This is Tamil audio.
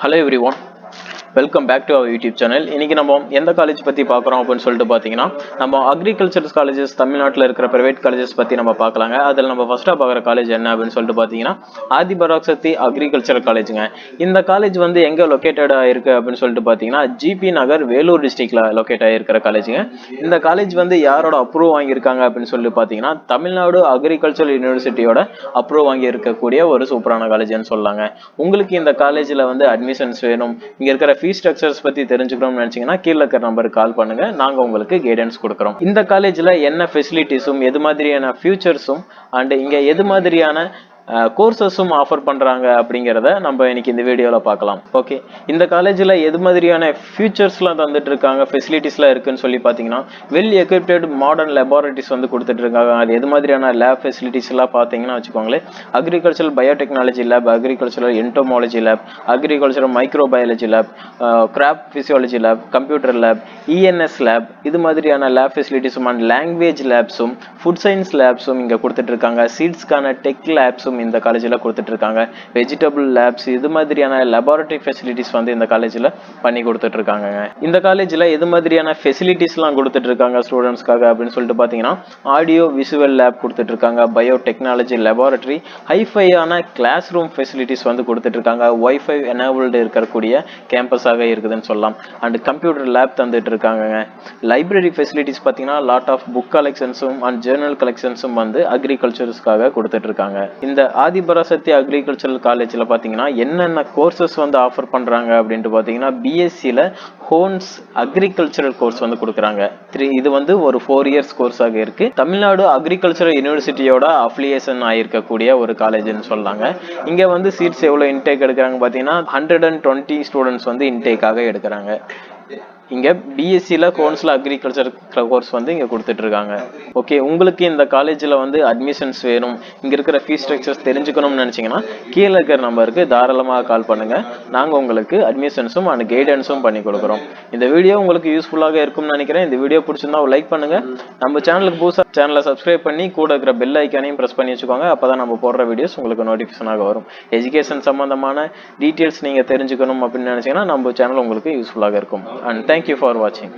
Hello everyone, welcome back to our YouTube channel. இன்னைக்கு நம்ம எந்த காலேஜ் பத்தி பார்க்கறோம் அப்படினு சொல்லிட்டு பாத்தீங்கன்னா நம்ம அக்ரிகல்ச்சர் காலேजेस தமிழ்நாட்டுல இருக்கிற பிரைவேட் காலேजेस பத்தி நம்ம பார்க்கலாங்க. அதுல நம்ம ஃபர்ஸ்டா பார்க்குற காலேஜ் என்ன அப்படினு சொல்லிட்டு பாத்தீங்கன்னா ஆதி பராசக்தி அக்ரிகல்ச்சர் காலேஜ்ங்க. இந்த காலேஜ் வந்து எங்க லொகேட்டட் ஆயிருக்கு அப்படினு சொல்லிட்டு பாத்தீங்கன்னா ஜிபி நகர் வேலூர் டிஸ்ட்ரிக்ட்ல லொகேட் ஆயிருக்கிற காலேஜ்ங்க. இந்த காலேஜ் வந்து யாரோட அப்ரூவ் வாங்கியிருக்காங்க அப்படினு சொல்லிட்டு பாத்தீங்கன்னா தமிழ்நாடு அக்ரிகல்ச்சர் யூனிவர்சிட்டியோட அப்ரூவ் வாங்கி இருக்கக்கூடிய ஒரு சூப்பரான காலேஜ்னு சொல்லலாங்க. உங்களுக்கு இந்த காலேஜ்ல வந்து அட்மிஷன்ஸ் வேணும், இங்க இருக்கிற ஃபீஸ் ஸ்ட்ரக்சர்ஸ் பத்தி தெரிஞ்சுக்கணும்னு நினைச்சீங்கன்னா கீழ இருக்கிற நம்பருக்கு கால் பண்ணுங்க, நாங்க உங்களுக்கு கைடன்ஸ் கொடுக்குறோம். இந்த காலேஜ்ல என்ன ஃபெசிலிட்டிஸும் எது மாதிரியான ஃபியூச்சர்ஸும் அண்ட் இங்க எது மாதிரியான கோர்சஸும் ஆஃபர் பண்றாங்க அப்படிங்கிறத நம்ம இன்னைக்கு இந்த வீடியோல பார்க்கலாம். ஓகே, இந்த காலேஜ்ல எது மாதிரியான ஃபியூச்சர்ஸ்லாம் தந்துட்டு இருக்காங்க, ஃபெசிலிட்டிஸ்லாம் இருக்குன்னு சொல்லி பார்த்தீங்கன்னா வெல் எக்யூப்ட் மாடர்ன் லெபார்டரிஸ் வந்து கொடுத்துட்டு இருக்காங்க. அது எது மாதிரியான லேப் ஃபெசிலிட்டிஸ் எல்லாம் பார்த்தீங்கன்னா வச்சுக்கோங்களேன், agricultural biotechnology lab, agricultural entomology lab, agricultural microbiology lab, crop physiology lab, computer lab, ENS lab, இது மாதிரியான லேப் ஃபெசிலிட்டிஸும் அண்ட் லாங்குவேஜ் லேப்ஸும் ஃபுட் சயின்ஸ் லேப்ஸும் இங்க கொடுத்துட்டு இருக்காங்க. சீட்ஸ்க்கான டெக் லேப்ஸும் இந்த காலேஜ்ல கொடுத்துட்டு இருக்காங்க. வெஜிடபிள் லேப்ஸ், இது மாதிரியான லெபார்டரி ஃபெசிலிட்டிஸ் வந்து இந்த காலேஜ்ல பண்ணி கொடுத்துட்டு இருக்காங்க. இந்த காலேஜ்ல எது மாதிரியான ஃபெசிலிட்டிஸ்லாம் கொடுத்துட்டு இருக்காங்க ஸ்டூடெண்ட்ஸ்க்காக அப்படின்னு சொல்லிட்டு பாத்தீங்கன்னா ஆடியோ விசுவல் லேப் கொடுத்துட்டு இருக்காங்க, பயோ டெக்னாலஜி லெபார்டரி, ஹைஃபையான கிளாஸ் ரூம் ஃபெசிலிட்டிஸ் வந்து கொடுத்துட்டு இருக்காங்க, வைஃபை எனேபிள்டு இருக்கக்கூடிய கேம்பஸாக இருக்குதுன்னு சொல்லலாம். அண்ட் கம்ப்யூட்டர் லேப் தந்துட்டு இருக்காங்க. லைப்ரரி ஃபெசிலிட்டிஸ் பாத்தீங்கன்னா லாட் ஆஃப் புக் கலெக்ஷன்ஸும் அண்ட் ஜேர்னல் கலெக்ஷன்ஸும் வந்து அக்ரிகல்ச்சர்ஸ்க்காக கொடுத்துட்டு இருக்காங்க. இந்த ஆதி பராசக்தி அக்ரிகல்ச்சரல் காலேஜ்ல பாத்தீங்கன்னா என்னென்ன கோர்சஸ் வந்து ஆஃபர் பண்றாங்க அப்படின்ட்டு பாத்தீங்கன்னா பிஎஸ்சில ஹோன்ஸ் அக்ரிகல்ச்சரல் கோர்ஸ் வந்து கொடுக்குறாங்க. இது வந்து ஒரு 4 இயர்ஸ் கோர்ஸாக இருக்கு. தமிழ்நாடு அக்ரிகல்ச்சரல் யூனிவர்சிட்டியோட அஃபிலியேஷன் ஆயிருக்கக்கூடிய ஒரு காலேஜ்னு சொல்லாங்க. இங்க வந்து சீட்ஸ் எவ்வளவு இன்டேக் எடுக்கிறாங்க பாத்தீங்கன்னா 120 ஸ்டூடெண்ட்ஸ் வந்து இன்டேக்காக எடுக்கிறாங்க. இங்க பிஎஸ்சில ஹோன்ஸ்ல அக்ரிகல்ச்சர் கோர்ஸ் வந்து இங்க கொடுத்துட்டு இருக்காங்க. ஓகே, உங்களுக்கு இந்த காலேஜ்ல வந்து அட்மிஷன்ஸ் வேணும், இங்க இருக்கிற ஃபீஸ் ஸ்ட்ரக்சர்ஸ் தெரிஞ்சுக்கணும்னு நினைச்சீங்கன்னா கீழே இருக்கிற நம்பருக்கு தாராளமாக கால் பண்ணுங்க, நாங்க உங்களுக்கு அட்மிஷன்ஸும் அண்ட் கைடன்ஸும் பண்ணி கொடுக்குறோம். இந்த வீடியோ உங்களுக்கு யூஸ்ஃபுல்லாக இருக்கும்னு நினைக்கிறேன். இந்த வீடியோ பிடிச்சிருந்தா லைக் பண்ணுங்க, நம்ம சேனலுக்கு புதுசா சேனலை சப்ஸ்கிரைப் பண்ணி கூட இருக்கிற பெல் ஐக்கானையும் பிரஸ் பண்ணி வச்சுக்கோங்க. அப்பதான் நம்ம போடுற வீடியோஸ் உங்களுக்கு நோட்டிபிகேஷனாக வரும். எஜுகேஷன் சம்பந்தமான டீட்டெயில்ஸ் நீங்க தெரிஞ்சுக்கணும் அப்படின்னு நினைச்சீங்கன்னா நம்ம சேனல் உங்களுக்கு யூஸ்ஃபுல்லாக இருக்கும். And thank you for watching.